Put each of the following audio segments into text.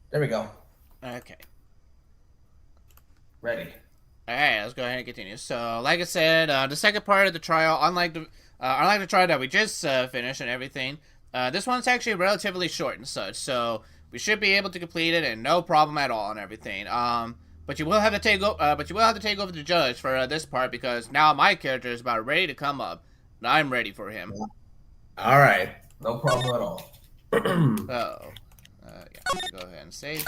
There we go. Okay. Ready. Alright, let's go ahead and continue. So, like I said, the second part of the trial, unlike the trial that we just finished and everything, this one's actually relatively short and such, so we should be able to complete it and no problem at all and everything. But you will have to take over the judge for this part because now my character is about ready to come up, and I'm ready for him. All right. No problem at all. So, yeah, go ahead and save,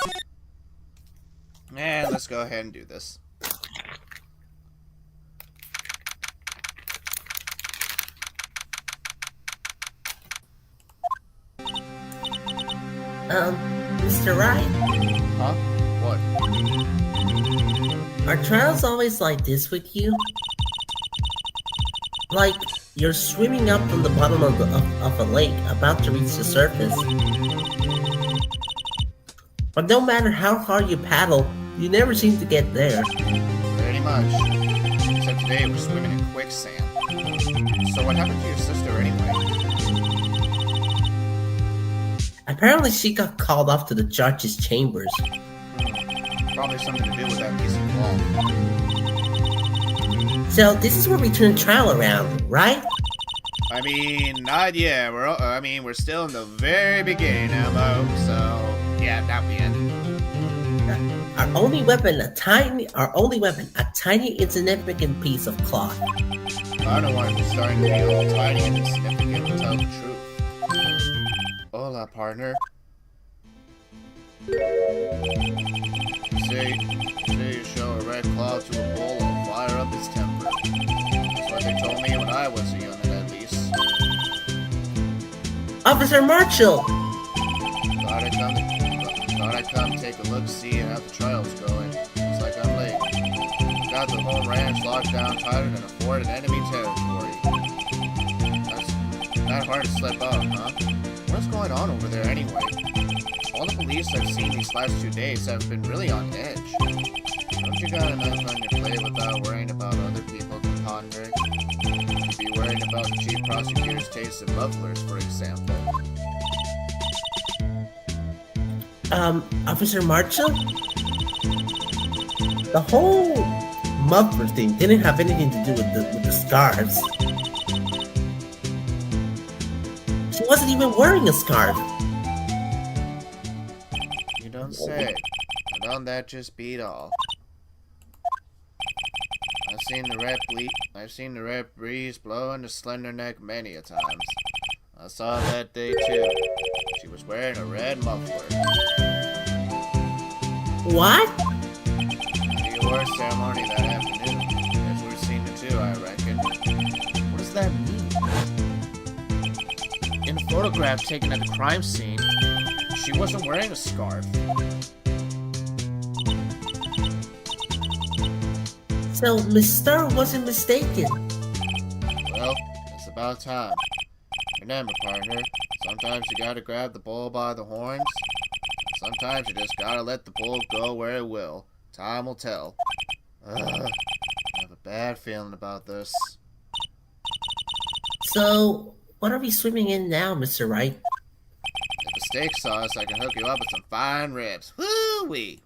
and let's go ahead and do this. Mr. Wright, Huh? What? are trials always like this with you? Like, you're swimming up from the bottom of a lake, about to reach the surface. But no matter how hard you paddle, you never seem to get there. Pretty much. Except today we're swimming in quicksand. So what happened to your sister anyway? Apparently she got called off to the judge's chambers. Probably something to do with that piece of wall. So this is where we turn trial around, right? I mean, not yet. We're still in the very beginning, Elmo. So yeah, that we end. Our only weapon, a tiny insignificant piece of cloth. I don't want to be starting to be all tiny and insignificant to tell the truth. Hola, partner. Say you show a red cloud to a bull and fire up his temper. That's what they told me when I was a youngin', at least. Officer Marshall! Thought I'd come take a look, see how the trial's going. Looks like I'm late. Got the whole ranch locked down tighter than a fort in enemy territory. That's not hard to slip up, huh? What's going on over there anyway? All the police I've seen these last 2 days have been really on edge. Don't you got enough on your plate without worrying about other people, compadre? You'd be worrying about the chief prosecutor's taste in mufflers, for example. Officer Marshall? The whole muffler thing didn't have anything to do with the scarves. She wasn't even wearing a scarf. You don't say. But don't that just beat all? I've seen the red breeze blow into Slender Neck many a times. I saw that day too. She was wearing a red muffler. What? The award ceremony that afternoon. Guess we've seen it too, I reckon. What does that mean? In the photograph taken at the crime scene, she wasn't wearing a scarf. So Miss Starr wasn't mistaken. Well, it's about time. Remember, partner, sometimes you gotta grab the bull by the horns. Sometimes you just gotta let the bull go where it will. Time will tell. I have a bad feeling about this. So, what are we swimming in now, Mr. Wright? If the steak sauce, I can hook you up with some fine ribs. Woo-wee!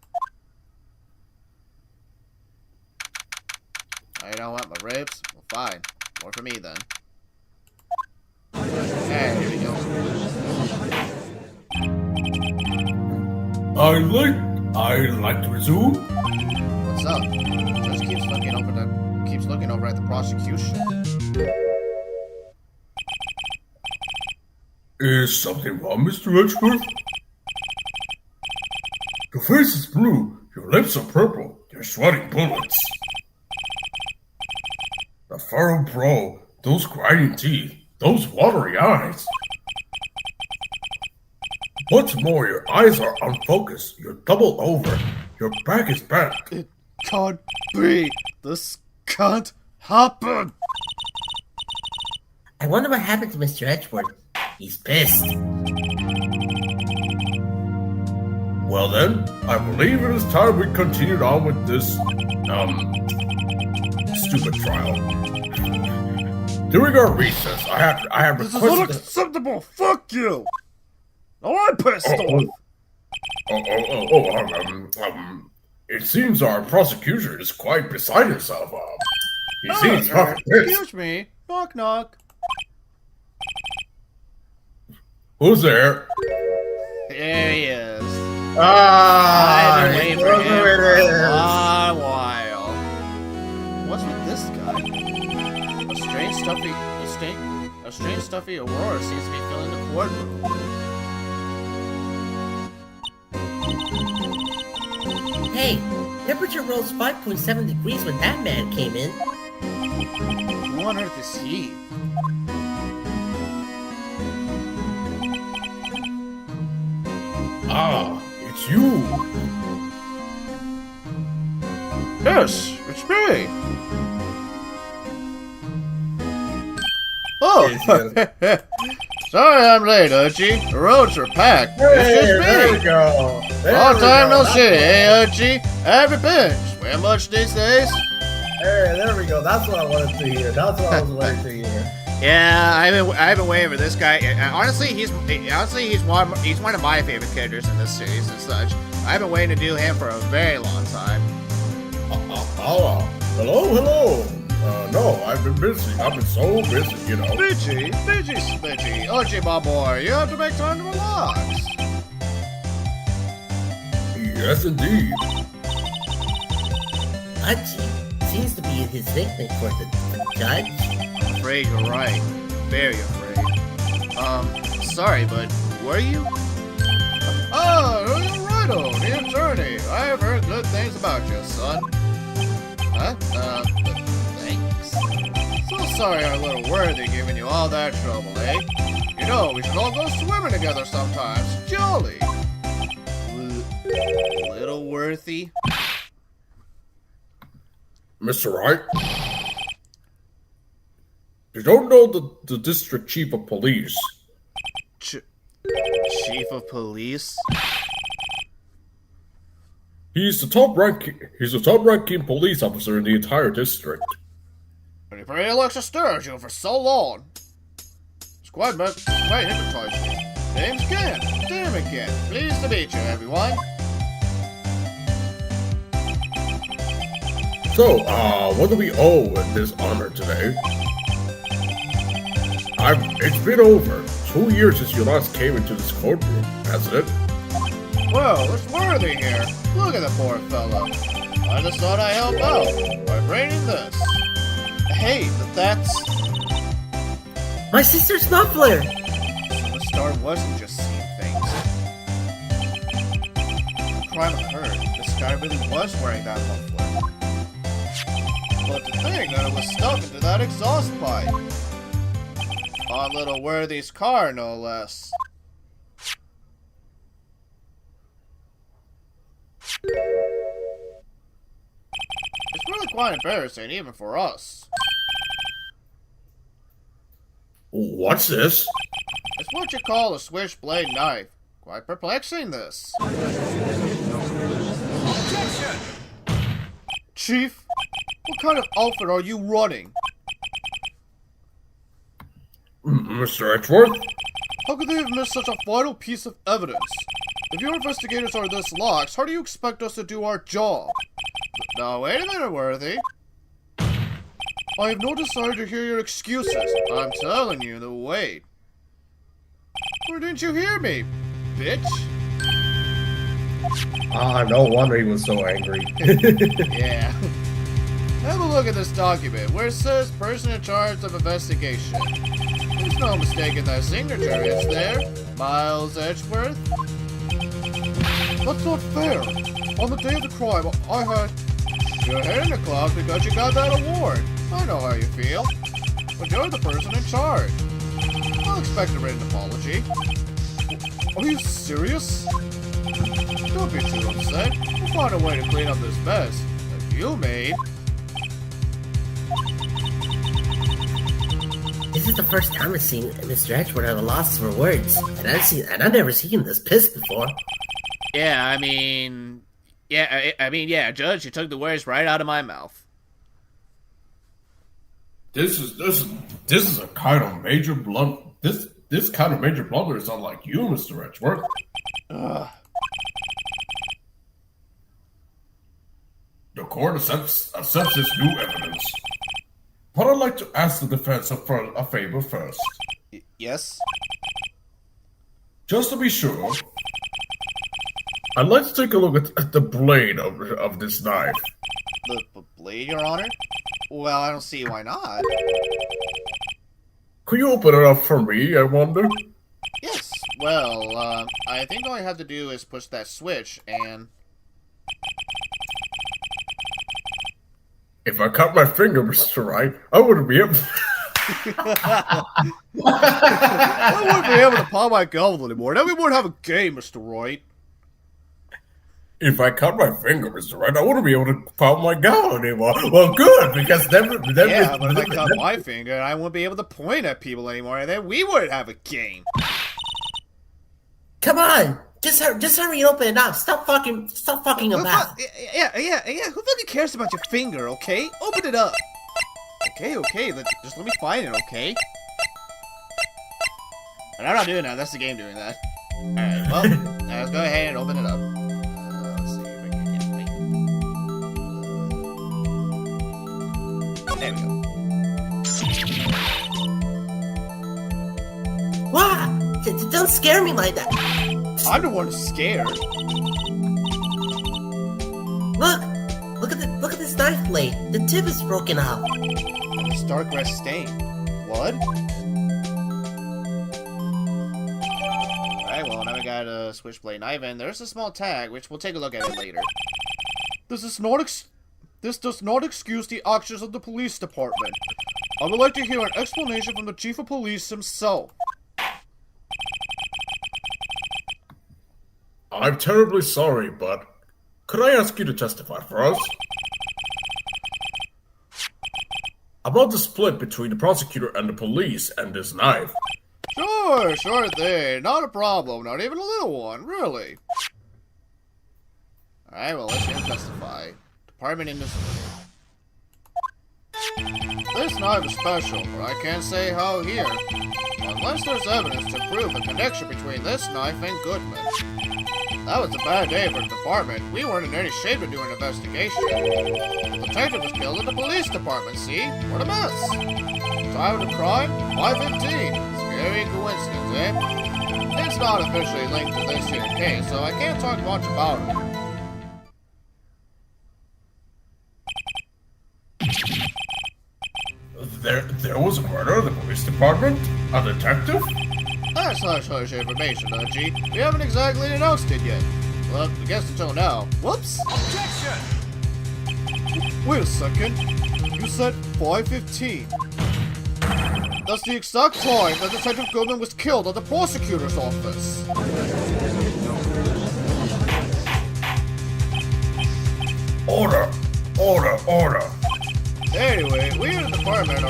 Oh, you don't want my ribs? Well, fine. More for me, then. Okay, here we go. I'd like to resume. What's up? Just keeps looking over at the prosecution. Is something wrong, Mr. Edgeworth? Your face is blue, your lips are purple, you're sweating bullets. The furrowed brow, those grinding teeth, those watery eyes. What's more, your eyes are unfocused, you're doubled over, your back is bent. It can't be. This can't happen. I wonder what happened to Mr. Edgeworth. He's pissed. Well then, I believe it is time we continued on with this, stupid trial. During our recess, I have This is requested... unacceptable. Fuck you. Now I'm pissed off. It seems our prosecutor is quite beside himself. He seems fucking pissed. Excuse me. Knock, knock. Who's there? There he is. Ah, I've been waiting for him for a long while. What's with this guy? A strange stuffy Aurora seems to be filling the courtroom. Hey, temperature rose 5.7 degrees when that man came in. Who on earth is he? Ah, it's you. Yes, it's me. Oh, sorry I'm late, Uchi. The roads are packed. It's just me. go. Long time no see, eh, Uchi? Have you been? Swim much these days? Hey, there we go. That's what I wanted to hear. That's what I was waiting to hear. Yeah, I've been waiting for this guy. Honestly, he's one of my favorite characters in this series and such. I've been waiting to do him for a very long time. Hello. No, I've been busy. I've been so busy, you know. Bitchy. Uchi, my boy, you have to make time to relax. Yes, indeed. Uchi seems to be his nickname for the judge. I'm afraid you're right. Very afraid. Sorry, but who are you? Oh, you're right, the attorney. I have heard good things about you, son. Huh? Thanks. So sorry our little Worthy giving you all that trouble, eh? You know, we should all go swimming together sometimes. Jolly. Little Worthy? Mr. Wright? You don't know the district chief of police? Chief of police? He's the top-ranking police officer in the entire district. And he pretty looks to stare at you for so long. It's quite hypnotizing. Name's Ken. Damn it, Ken. Pleased to meet you, everyone. So, what do we owe in this honor today? It's been over 2 years since you last came into this courtroom, hasn't it? Well, it's Worthy here. Look at the poor fellow. I just thought I'd help out by bringing this. Hey, but that's... My sister Snuffler! So the star wasn't just seeing things. The crime occurred. This guy really was wearing that muffler. But to think that it was stuck into that exhaust pipe. On little Worthy's car, no less. It's really quite embarrassing, even for us. What's this? It's what you call a switchblade knife. Quite perplexing, this. Objection! Chief, what kind of outfit are you running? Mr. Edgeworth? How could they have missed such a vital piece of evidence? If your investigators are this lax, how do you expect us to do our job? Now, wait a minute, Worthy. I have no desire to hear your excuses. I'm telling you to wait. Or didn't you hear me, bitch? Ah, no wonder he was so angry. Yeah. Have a look at this document where it says person in charge of investigation. There's no mistaking that signature, is there? Miles Edgeworth? That's not fair. On the day of the crime, I had... You're hitting the clock because you got that award. I know how you feel. But you're the person in charge. I'll expect a written apology. Are you serious? Don't be too upset. We'll find a way to clean up this mess that you made. This is the first time I've seen Mr. Edgeworth have a loss for words, and I've never seen him this pissed before. Yeah, I mean, Judge, you took the words right out of my mouth. This is a kind of major blunder. This kind of major blunder is unlike you, Mr. Edgeworth. court accepts this new evidence. But I'd like to ask the defense a favor first. Yes? Just to be sure, I'd like to take a look at the blade of this knife. The blade, Your Honor? Well, I don't see why not. Could you open it up for me, I wonder? Yes, well, I think all I have to do is push that switch, and... If I cut my finger, Mr. Wright, I wouldn't be able I wouldn't be able to pop my gavel anymore. Then we wouldn't have a game, Mr. Wright. If I cut my finger, Mr. Wright, I wouldn't be able to pop my gavel anymore. Well, good, because then Yeah, but if I cut my finger, I wouldn't be able to point at people anymore, and then we wouldn't have a game. Come on! Just hurry and open it up. Stop fucking about. Yeah. Who fucking cares about your finger, okay? Open it up. Okay. Just let me find it, okay? But I'm not doing that. That's the game doing that. Alright, well, let's go ahead and open it up. Let's see if I can get it. There we go. Wow! Don't scare me like that. I'm the one who's scared. Look at this knife blade. The tip is broken off. And this dark red stain. Blood? Alright, well, now we got a switchblade knife, and there's a small tag, which we'll take a look at it later. This does not excuse the actions of the police department. I would like to hear an explanation from the chief of police himself. I'm terribly sorry, but could I ask you to testify for us? About the split between the prosecutor and the police and this knife. Sure thing. Not a problem. Not even a little one, really. Alright, well, let's hear him testify. Department industry. This knife is special, but I can't say how here. Unless there's evidence to prove a connection between this knife and Goodman. That was a bad day for the department. We weren't in any shape to do an investigation. The detective was killed in the police department, see? What a mess. Time of the crime? 5:15. Scary coincidence, eh? It's not officially linked to this here case, so I can't talk much about it. There was a murder in the police department? A detective? That's not such information, G. We haven't exactly announced it yet. Well, I guess until now. Whoops! Objection! Wait a second. You said 5:15. That's the exact time that Detective Goodman was killed at the prosecutor's office. Order! Anyway, we in the department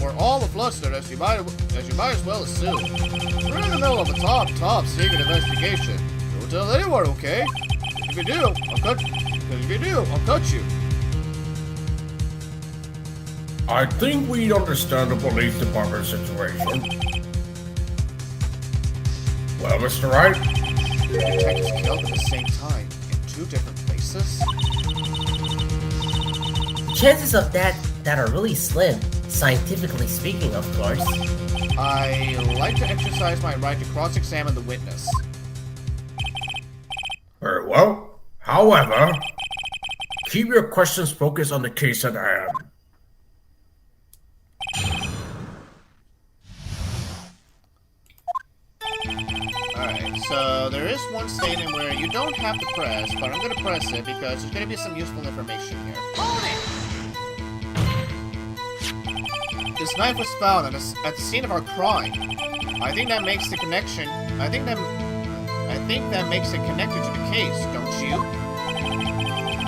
were all flustered, as you might as well assume. We're in the middle of a top secret investigation. Don't tell anyone, okay? If you do, I'll cut you. I think we understand the police department situation. Well, Mr. Wright? The detectives killed at the same time, in 2 different places? Chances of that are really slim, scientifically speaking, of course. I like to exercise my right to cross-examine the witness. Very well. However, keep your questions focused on the case at hand. Alright, so there is one statement where you don't have to press, but I'm gonna press it because there's gonna be some useful information here. This knife was found at the scene of our crime. I think that makes it connected to the case, don't you?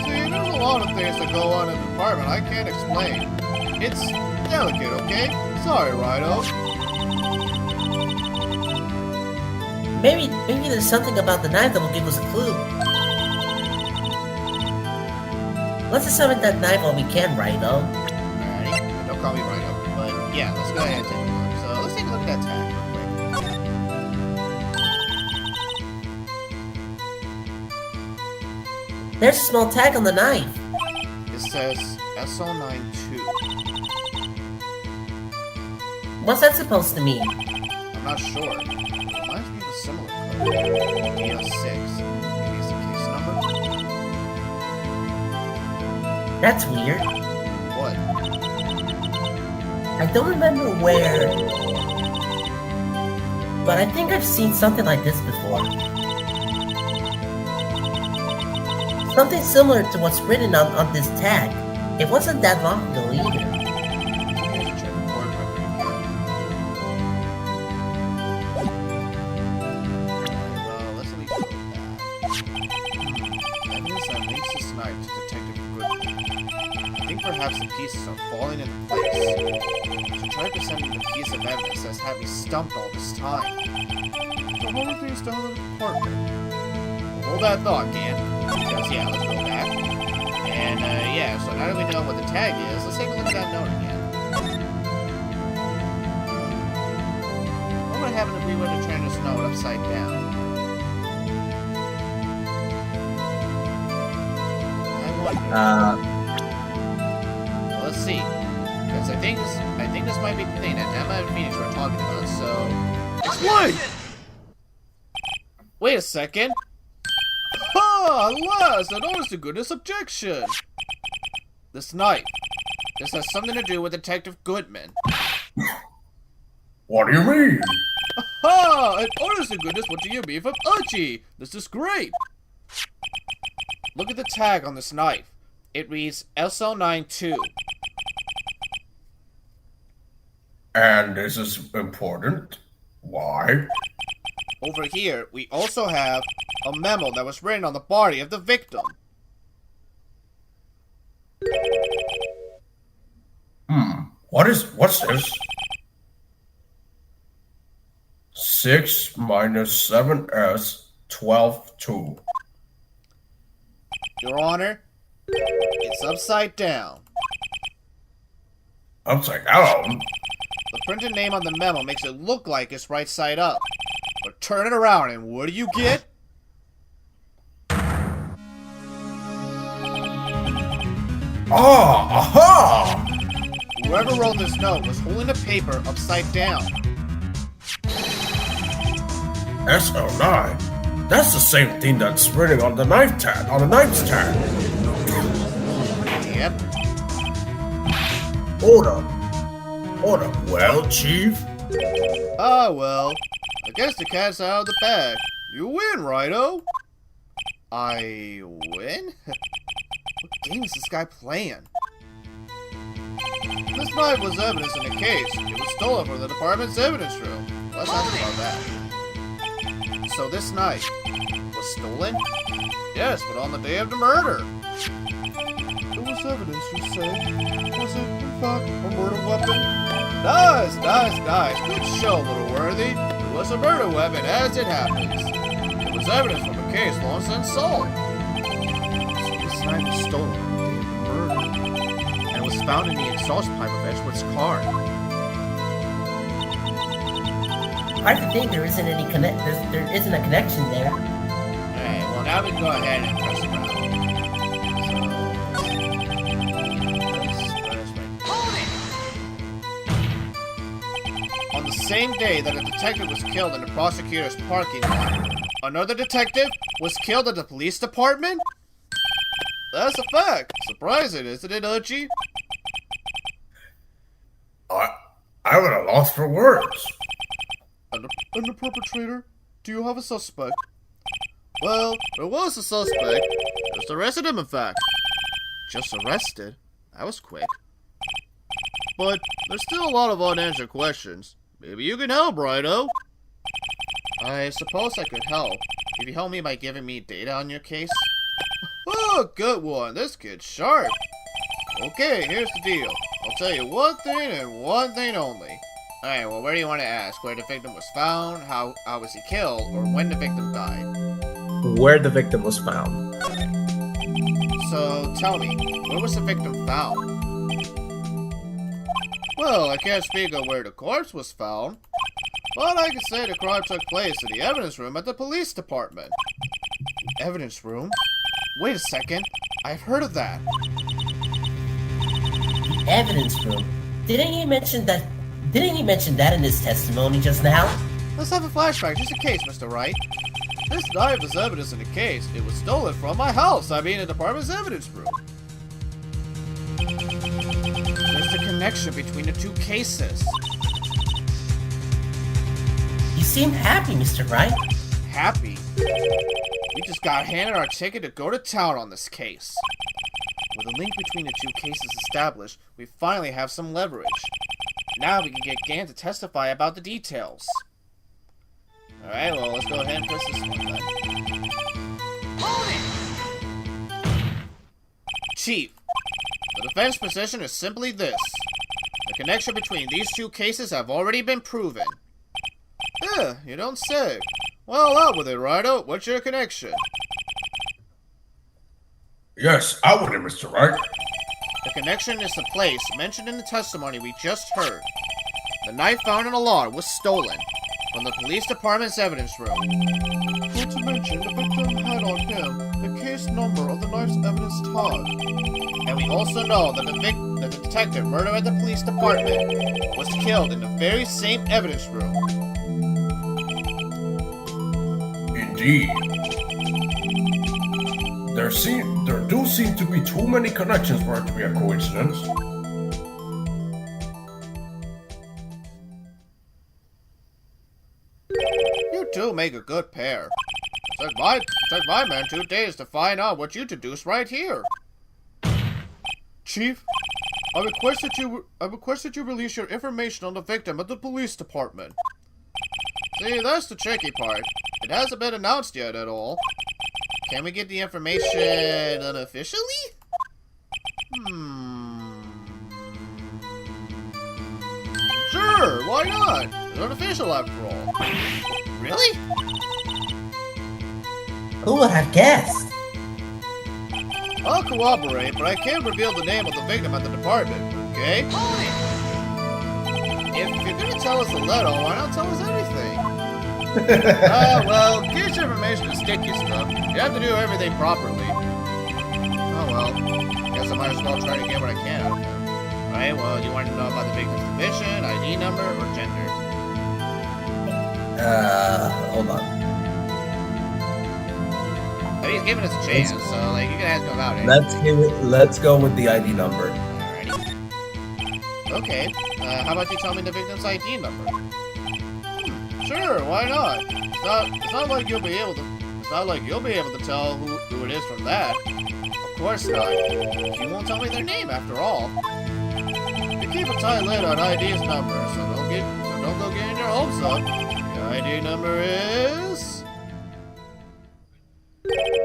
See, there's a lot of things that go on in the department I can't explain. It's delicate, okay? Sorry, Rido. Maybe there's something about the knife that will give us a clue. Let's examine that knife while we can, Rido. Alrighty, don't call me Rido. But yeah, let's go ahead and take a look. So let's take a look at that tag real quick. There's a small tag on the knife. It says SL92. What's that supposed to mean? I'm not sure. It reminds me of a similar code. DO6. Maybe it's the case number? That's weird. What? I don't remember where, but I think I've seen something like this before. Something similar to what's written on this tag. It wasn't that long ago either. Check the board record again. Well, let's at least go with that. Evidence that links this knife to Detective Goodman. I think perhaps the pieces are falling into place. So try presenting the piece of evidence that's had me stumped all this time. So what were things down in the department? Hold that thought, Gan. Because, yeah, let's go back. And, yeah, so now that we know what the tag is, let's take a look at that note again. What would happen if we were to turn this note upside down? I wonder. Well, let's see. Because I think this might be the thing that Emma and Phoenix were talking about, so... Explain! Wait a second. Ah, alas, an honest to goodness objection. This knife. This has something to do with Detective Goodman. What do you mean? Aha! And honest to goodness, what do you mean from Archie? This is great. Look at the tag on this knife. It reads SL92. And this is important. Why? Over here, we also have a memo that was written on the body of the victim. What's this? 6 minus 7s 12 2. Your Honor, it's upside down. Upside down? The printed name on the memo makes it look like it's right side up. But turn it around and what do you get? Ah, aha! Whoever wrote this note was holding the paper upside down. SL9. That's the same thing that's written on the knife tag, on the knife's tag. Yep. Hold up. Well, Chief? Ah, well. I guess the cat's out of the bag. You win, righto? I win? What game is this guy playing? This knife was evidence in the case. It was stolen from the department's evidence room. Let's ask about that. So this knife was stolen? Yes, but on the day of the murder. It was evidence, you say? Was it, in fact, a murder weapon? Nice. Good show, little worthy. It was a murder weapon, as it happens. It was evidence from a case long since solved. So this knife was stolen on the day of the murder, and was found in the exhaust pipe of Edgewood's car. Hard to think there isn't any there isn't a connection there. Alright, well now we can go ahead and press around. On the same day that a detective was killed in the prosecutor's parking lot, another detective was killed at the police department? That's a fact. Surprising, isn't it, Archie? I'm at a loss for words. And the perpetrator? Do you have a suspect? Well, there was a suspect. Just arrested him, in fact. Just arrested? That was quick. But there's still a lot of unanswered questions. Maybe you can help, righto? I suppose I could help. If you help me by giving me data on your case. Oh, good one. This kid's sharp. Okay, here's the deal. I'll tell you one thing and one thing only. Alright, well, where do you want to ask? Where the victim was found, how was he killed, or when the victim died? Where the victim was found. So, tell me, where was the victim found? Well, I can't speak of where the corpse was found, but I can say the crime took place in the evidence room at the police department. Evidence room? Wait a second. I've heard of that. The evidence room. Didn't he mention that in his testimony just now? Let's have a flashback, just in case, Mr. Wright. This knife is evidence in the case. It was stolen from my house. I mean, the department's evidence room. There's a connection between the two cases. You seem happy, Mr. Wright. Happy? We just got handed our ticket to go to town on this case. With a link between the two cases established, we finally have some leverage. Now we can get Gann to testify about the details. Alright, well, let's go ahead and press this one then. Chief, the defense position is simply this. The connection between these two cases have already been proven. You don't say. Well, out with it, Rido. What's your connection? Yes, out with it, Mr. Wright. The connection is the place mentioned in the testimony we just heard. The knife found in the lawn was stolen from the police department's evidence room. Not to mention, the victim had on him the case number of the knife's evidence tag. And we also know that the detective murdered at the police department was killed in the very same evidence room. Indeed. There do seem to be too many connections for it to be a coincidence. You two make a good pair. It took my man 2 days to find out what you deduced right here. Chief, I request that you release your information on the victim at the police department. See, that's the tricky part. It hasn't been announced yet at all. Can we get the information unofficially? Sure, why not? It's unofficial after all. Really? Who would have guessed? I'll cooperate, but I can't reveal the name of the victim at the department, okay? If you're gonna tell us a little, why not tell us everything? Well, case information is sticky stuff. You have to do everything properly. Oh well, guess I might as well try to get what I can out of him. Alright, well, you want to know about the victim's division, ID number, or gender? Hold on. But he's giving us a chance, so like you can ask him about it. Let's go with the ID number. Alrighty. Okay, how about you tell me the victim's ID number? Sure, why not? It's not like you'll be able to tell who it is from that. Of course not. You won't tell me their name after all. You keep a tight lid on ID's number, so don't go getting your hopes up. The ID number is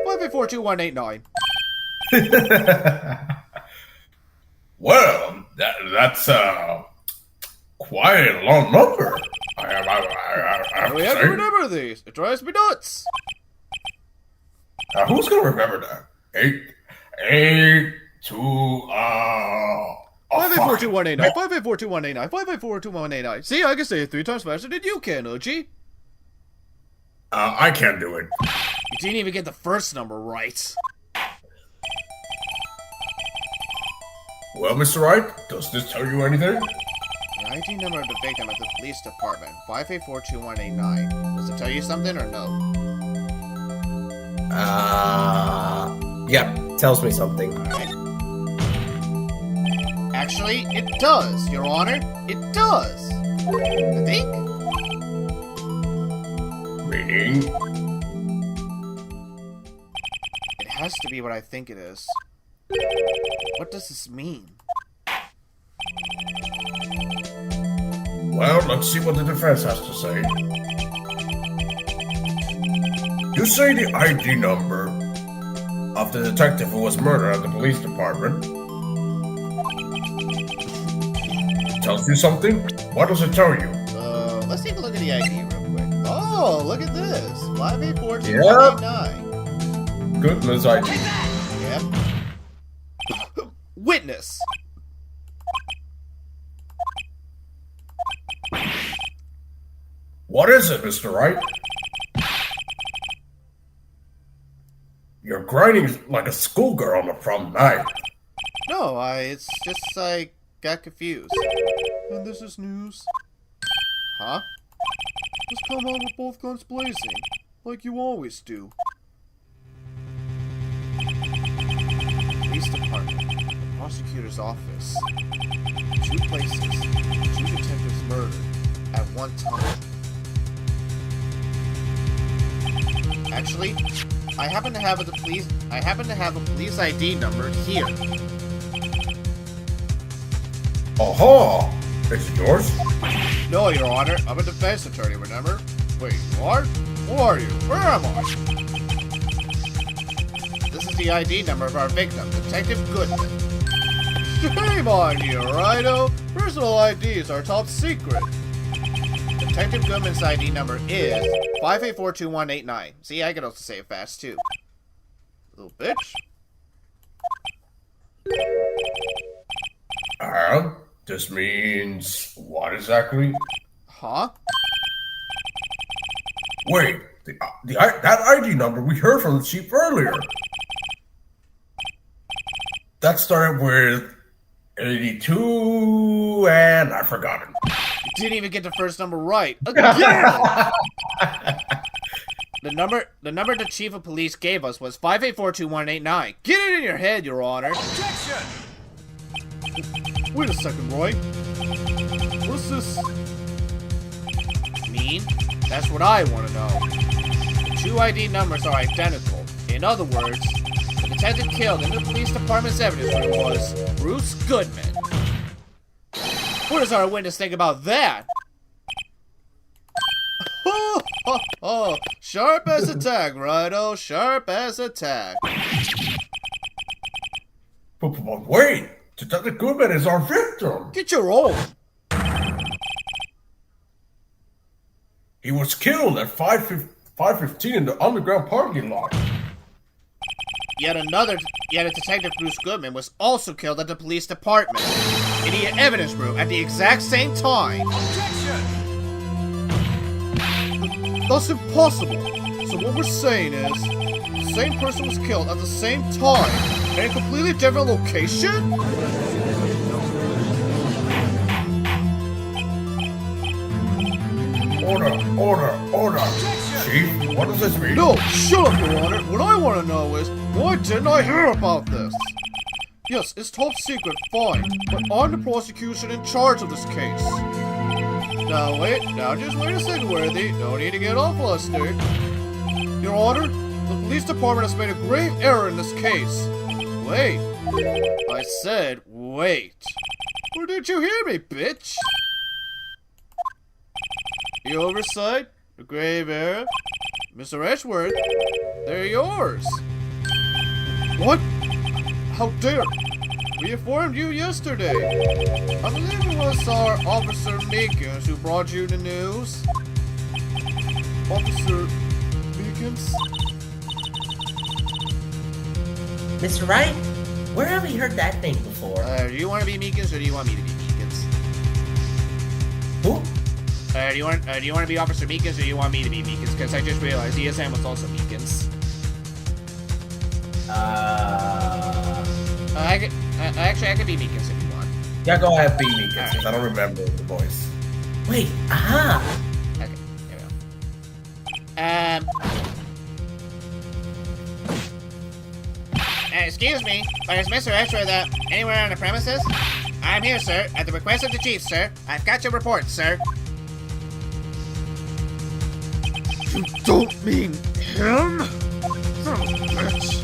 5842189. Well, that's quite a long number. I have We to have to say. remember these. It drives me nuts. Who's gonna remember that? 5842189. 5842189. 5842189. See, I can say it 3 times faster than you can, OG. I can't do it. You didn't even get the first number right. Well, Mr. Wright, does this tell you anything? The ID number of the victim at the police department, 5842189. Does it tell you something or no? Yeah, tells me something. Alright. Actually, it does, Your Honor. It does. I think. Meaning? It has to be what I think it is. What does this mean? Well, let's see what the defense has to say. You say the ID number of the detective who was murdered at the police department tells you something? What does it tell you? Let's take a look at the ID real quick. Oh, look at this. 5842189. Goodness ID. Yep. Witness. What is it, Mr. Wright? You're grinding like a schoolgirl on a prom night. No, it's just I got confused. And this is news. Huh? Just come on with both guns blazing, like you always do. Police department, the prosecutor's office. 2 places, 2 detectives murdered at one time. Actually, I happen to have a police ID number here. Aha! It's yours? No, Your Honor, I'm a defense attorney, remember? Wait, you are? Who are you? Where am I? This is the ID number of our victim, Detective Goodman. Shame on you, righto! Personal IDs are top secret. Detective Goodman's ID number is 5842189. See, I can also say it fast, too. Little bitch. This means what exactly? Huh? Wait, that ID number we heard from the chief earlier. That started with 82, and I forgot it. You didn't even get the first number right. Again! The number the chief of police gave us was 5842189. Get it in your head, Your Honor. Objection! Wait a second, Roy. What's this mean? That's what I want to know. The 2 ID numbers are identical. In other words, the detective killed in the police department's evidence room was Bruce Goodman. What does our witness think about that? Oh, sharp as a tack, righto. Sharp as a tack. But wait, Detective Goodman is our victim. Get your own. He was killed at 5:15 in the underground parking lot. Yet a Detective Bruce Goodman was also killed at the police department in the evidence room at the exact same time. Objection! That's impossible. So what we're saying is, the same person was killed at the same time in a completely different location? Order. Chief, what does this mean? No, shut up, Your Honor. What I want to know is, why didn't I hear about this? Yes, it's top secret, fine, but I'm the prosecution in charge of this case. Now just wait a second, Worthy. No need to get all flustered. Your Honor, the police department has made a grave error in this case. Wait. I said, wait. Or did you hear me, bitch? The oversight, the grave error, Mr. Edgeworth, they're yours. What? How dare? We informed you yesterday. I believe it was our Officer Meekins who brought you the news. Officer Meekins? Mr. Wright, where have we heard that name before? Do you want to be Meekins or do you want me to be Meekins? Who? Do you want to be Officer Meekins or do you want me to be Meekins? Because I just realized ESM was also Meekins. I could be Meekins if you want. Yeah, go ahead, be me, because I don't remember the voice. Wait, aha! Okay, here we go. Excuse me, but is Mr. Edgeworth anywhere on the premises? I'm here, sir, at the request of the chief, sir. I've got your report, sir. You don't mean him? Bitch.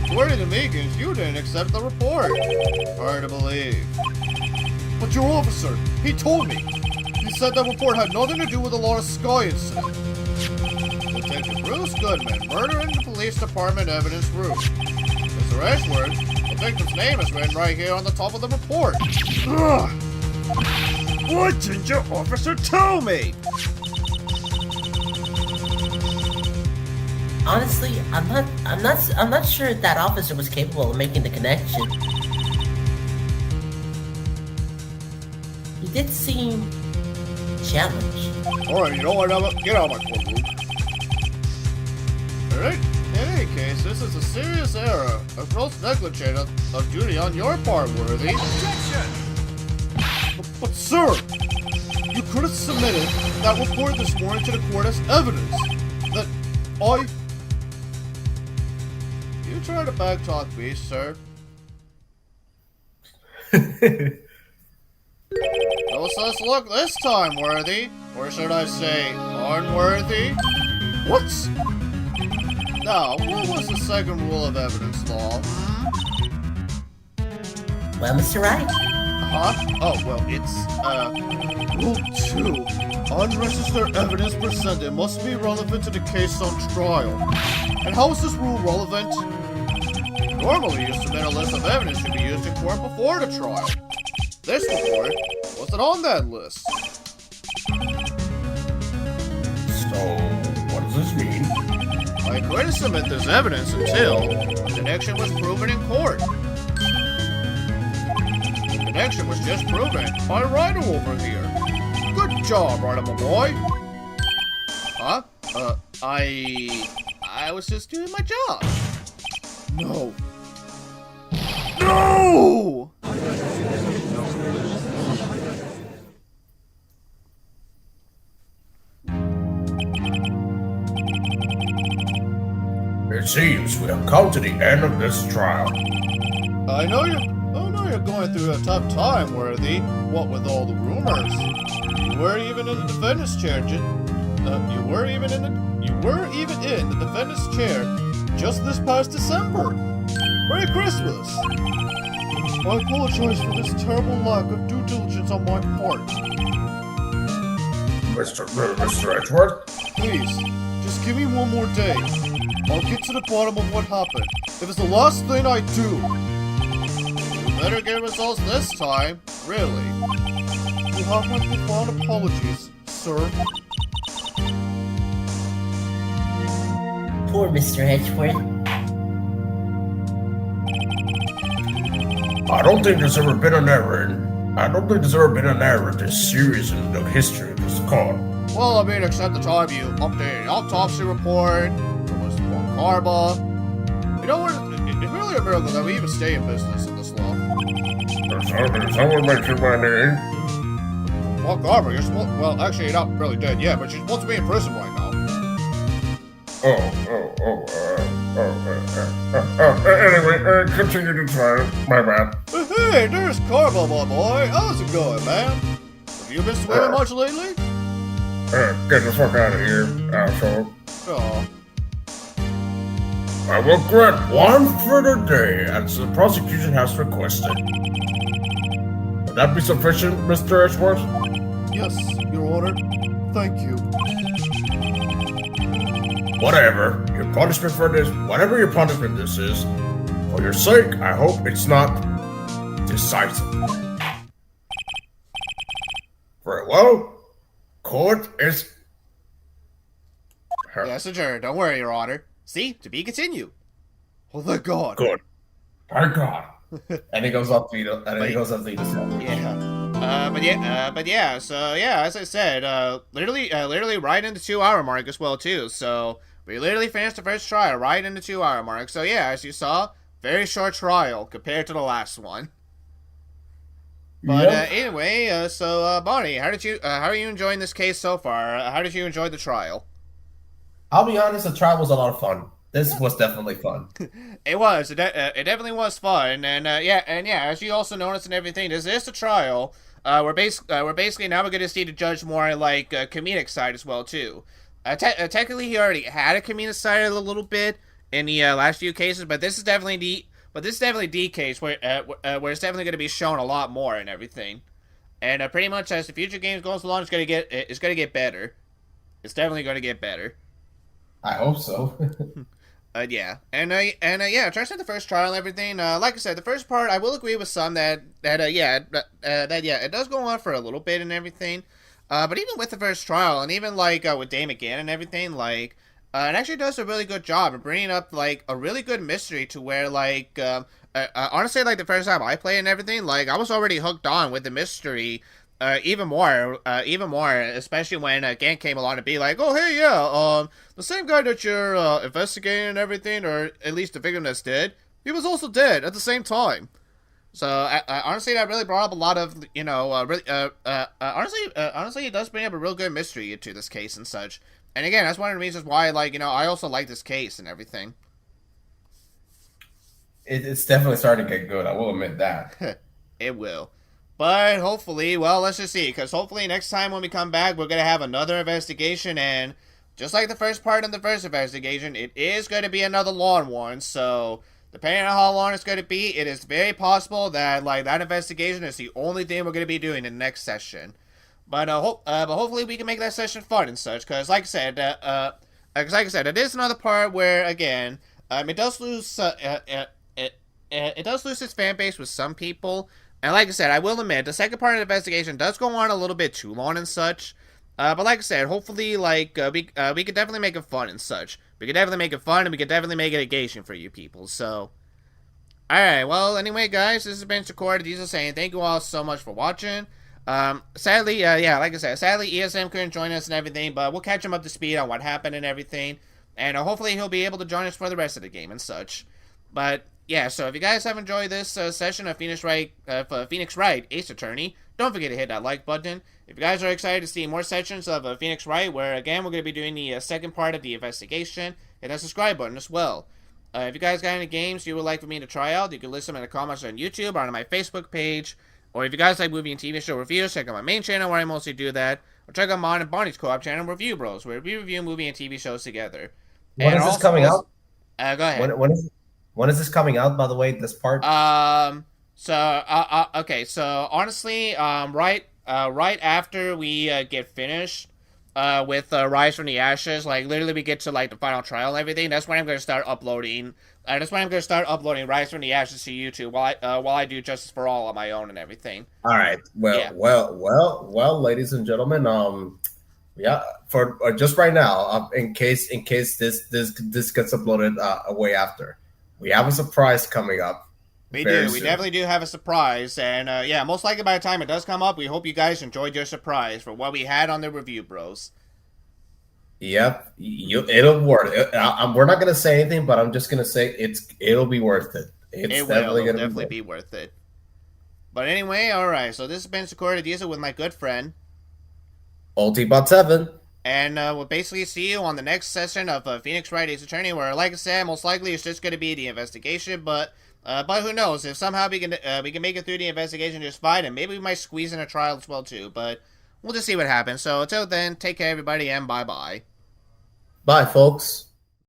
According to Meekins, you didn't accept the report. Hard to believe. But your officer, he told me. He said that report had nothing to do with the Lost Sky incident. Detective Bruce Goodman, murder in the police department evidence room. Mr. Edgeworth, the victim's name is written right here on the top of the report. Ugh. Why didn't your officer tell me? Honestly, I'm not sure that officer was capable of making the connection. He did seem challenged. Alright, you know what, get out of my courtroom. Alright, any case, this is a serious error, a gross negligence of duty on your part, Worthy. Objection! But sir, you could have submitted that report this morning to the court as evidence that You try to backtalk me, sir. No such luck this time, Worthy. Or should I say, unworthy? What? Now, what was the second rule of evidence law? Well, Mr. Wright, Huh? Oh, well, it's, Rule 2. Unregistered evidence presented must be relevant to the case on trial. And how is this rule relevant? Normally, you submit a list of evidence to be used in court before the trial. This report wasn't on that list. So, what does this mean? I couldn't submit this evidence until the connection was proven in court. The connection was just proven by Ryder over here. Good job, Ryder, my boy. Huh? I was just doing my job. No. No! It seems we have come to the end of this trial. I know you're going through a tough time, Worthy. What with all the rumors? You were even in the defendant's chair. You were even in the defendant's chair just this past December. Merry Christmas! I apologize for this terrible lack of due diligence on my part. Mr. Edgeworth? Please, just give me one more day. I'll get to the bottom of what happened. If it's the last thing I do. You better get results this time, really. You have my profound apologies, sir. poor Mr. Edgeworth. I don't think there's ever been an error this serious in the history of this court. Well, I mean, except the time you updated the autopsy report, there was one Carba. You know what? It's really a miracle that we even stay in business in this law. Someone mentioned my name. Well, Carba, you're supposed. Well, actually, you're not really dead yet, but you're supposed to be in prison right now. Anyway, continue to try. My bad. Hey, there's Carba, my boy. How's it going, man? Have you been swimming much lately? Get the fuck out of here, asshole. Oh. I will grant one further day, as the prosecution has requested. Would that be sufficient, Mr. Edgeworth? Yes, Your Honor. Thank you. Whatever your punishment this is, for your sake, I hope it's not decisive. Very well. Court is... Yes, adjourned. Don't worry, Your Honor. See? To be continued. Oh, thank God. Good. Thank God. And it goes up Vito. And it goes up Vito. Yeah. So yeah, as I said, literally right in the 2-hour mark as well too. So we literally finished the first trial right in the 2-hour mark. So yeah, as you saw, very short trial compared to the last one. But anyway, so Bonnie, how are you enjoying this case so far? How did you enjoy the trial? I'll be honest, the trial was a lot of fun. This was definitely fun. It was. It definitely was fun, and yeah, as you also noticed and everything, this is the trial. We're basically now we're going to see the judge more like comedic side as well too. Technically, he already had a comedic side a little bit in the last few cases, but this is definitely the case where it's definitely going to be shown a lot more and everything. And pretty much as the future games goes along, it's going to get better. It's definitely going to get better. I hope so. Yeah, trying to set the first trial and everything. Like I said, the first part I will agree with some that it does go on for a little bit and everything. But even with the first trial and even like with Dane McGann and everything, like it actually does a really good job of bringing up like a really good mystery to where honestly, like the first time I played and everything, like I was already hooked on with the mystery. even more, especially when Gank came along to be like, oh hey yeah, the same guy that you're investigating and everything, or at least the victim that's dead, he was also dead at the same time. So honestly, that really brought up a lot of honestly, it does bring up a real good mystery to this case and such. And again, that's one of the reasons why I also like this case and everything. It's definitely starting to get good. I will admit that. It will. But hopefully, well, let's just see. Because hopefully next time when we come back, we're going to have another investigation. And just like the first part of the first investigation, it is going to be another long one. So depending on how long it's going to be, it is very possible that that investigation is the only thing we're going to be doing in the next session. But hopefully we can make that session fun and such. Because like I said, it is another part where, again, it does lose... it does lose its fan base with some people, and like I said, I will admit, the second part of the investigation does go on a little bit too long and such, but like I said, hopefully, we could definitely make it fun and such. We could definitely make it fun, and we could definitely make it engaging for you people, so... Alright, well, anyway, guys, this has been Sakura Diesel saying thank you all so much for watching. Sadly, like I said, sadly, ESM couldn't join us and everything, but we'll catch him up to speed on what happened and everything, and hopefully he'll be able to join us for the rest of the game and such. But... yeah, so if you guys have enjoyed this session of Phoenix Wright Ace Attorney, don't forget to hit that like button. If you guys are excited to see more sessions of Phoenix Wright, where again we're going to be doing the second part of the investigation, hit that subscribe button as well. If you guys got any games you would like for me to try out, you can list them in the comments on YouTube or on my Facebook page. Or if you guys like movie and TV show reviews, check out my main channel where I mostly do that. Or check out Mon and Bonnie's co-op channel, Review Bros, where we review movie and TV shows together. When is this coming out? Go ahead. When is this coming out, by the way, this part? Okay, so honestly, right after we get finished with Rise from the Ashes, literally we get to the final trial and everything, that's when I'm going to start uploading Rise from the Ashes to YouTube while I do Justice for All on my own and everything. All right. Well, ladies and gentlemen, yeah, for just right now, in case this gets uploaded way after. We have a surprise coming up. We definitely do have a surprise. And yeah, most likely by the time it does come up, we hope you guys enjoyed your surprise for what we had on the Review Bros. Yep, it'll work. We're not going to say anything, but I'm just going to say it'll be worth it. It'll definitely be worth it. But anyway, alright, so this has been Sakura Diesel with my good friend Ultibot7. And we'll basically see you on the next session of Phoenix Wright Ace Attorney, where, like I said, most likely it's just going to be the investigation, but who knows? If somehow we can make it through the investigation just fine, and maybe we might squeeze in a trial as well, too, but we'll just see what happens. So, until then, take care, everybody, and bye-bye. Bye, folks.